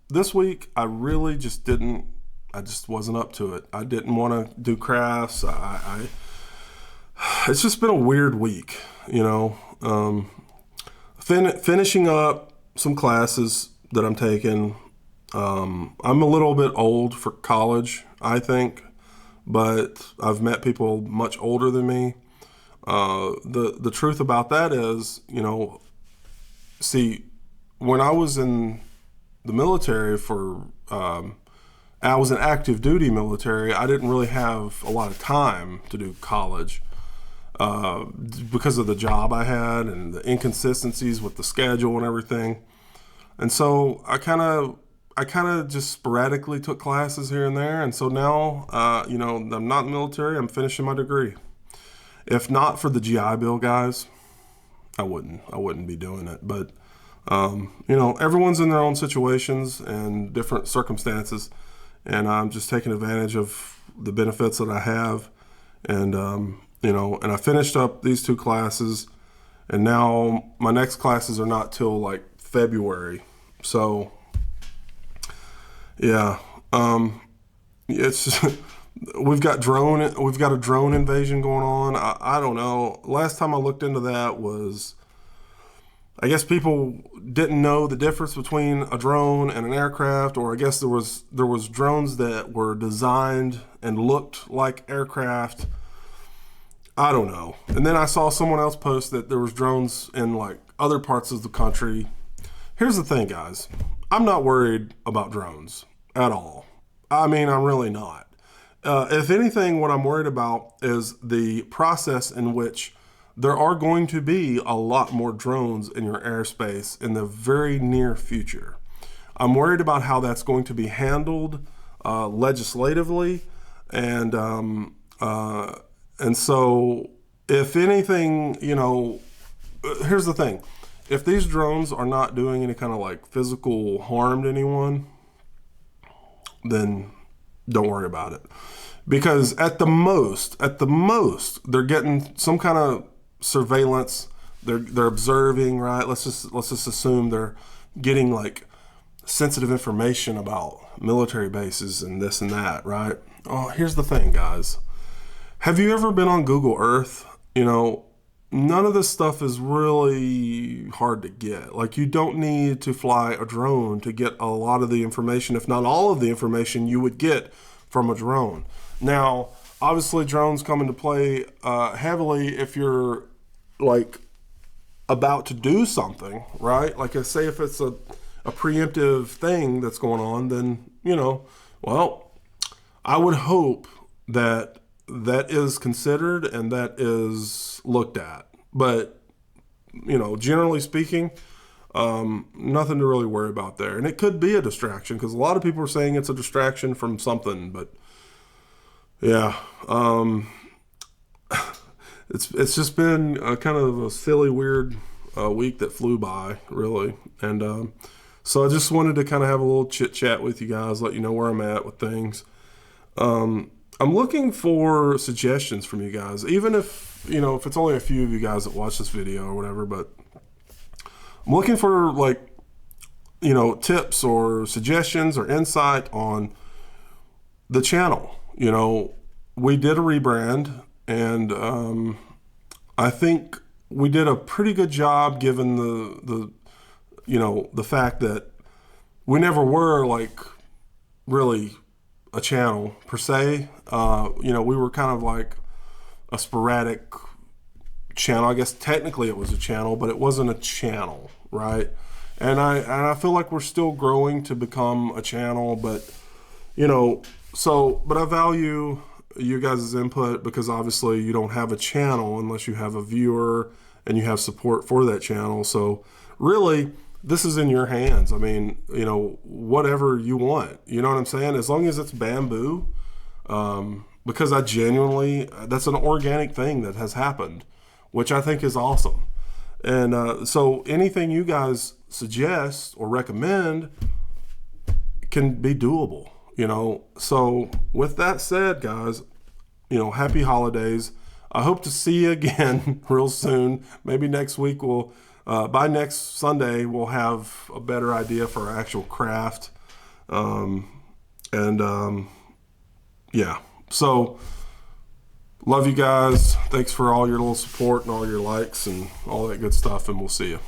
this week I really just didn't. I just wasn't up to it. I didn't want to do crafts. It's just been a weird week, you know. Finishing up some classes that I'm taking. I'm a little bit old for college, I think, but I've met people much older than me. The truth about that is, see, when I was in the military I was in active duty military. I didn't really have a lot of time to do college because of the job I had and the inconsistencies with the schedule and everything. And so I kind of just sporadically took classes here and there. And so now, I'm not in the military. I'm finishing my degree. If not for the GI Bill, guys, I wouldn't be doing it. But everyone's in their own situations and different circumstances, and I'm just taking advantage of the benefits that I have. And and I finished up these two classes, and now my next classes are not till like February. So yeah, it's we've got a drone invasion going on. I don't know. Last time I looked into that was, I guess people didn't know the difference between a drone and an aircraft, or I guess there was drones that were designed and looked like aircraft. I don't know. And then I saw someone else post that there was drones in like other parts of the country. Here's the thing, guys. I'm not worried about drones at all. I mean, I'm really not. If anything, what I'm worried about is the process in which there are going to be a lot more drones in your airspace in the very near future. I'm worried about how that's going to be handled legislatively, and so if anything, here's the thing: if these drones are not doing any kind of like physical harm to anyone, then don't worry about it. Because at the most, they're getting some kind of surveillance. They're observing, right? Let's just assume they're getting like sensitive information about military bases and this and that, right? Oh, here's the thing, guys. Have you ever been on Google Earth? None of this stuff is really hard to get. Like, you don't need to fly a drone to get a lot of the information, if not all of the information you would get from a drone. Now, obviously, drones come into play heavily if you're like about to do something, right? Like, I say, if it's a preemptive thing that's going on, then well, I would hope that is considered and that is looked at. But generally speaking, nothing to really worry about there. And it could be a distraction, because a lot of people are saying it's a distraction from something. But yeah, it's just been kind of a silly, weird week that flew by, really. And so I just wanted to kind of have a little chit chat with you guys, let you know where I'm at with things. I'm looking for suggestions from you guys, even if it's only a few of you guys that watch this video or whatever. But I'm looking for tips or suggestions or insight on the channel. We did a rebrand, and I think we did a pretty good job, given the fact that we never were like really a channel per se. We were kind of like a sporadic channel. I guess technically it was a channel, but it wasn't a channel, right? And I feel like we're still growing to become a channel, but but I value you guys' input, because obviously you don't have a channel unless you have a viewer and you have support for that channel. So really, this is in your hands. I mean, whatever you want, you know what I'm saying? As long as it's bamboo, because that's an organic thing that has happened, which I think is awesome. And so anything you guys suggest or recommend can be doable, So with that said, guys, happy holidays. I hope to see you again real soon. Maybe next week by next Sunday, we'll have a better idea for our actual craft. Yeah. So love you guys. Thanks for all your little support and all your likes and all that good stuff. And we'll see you.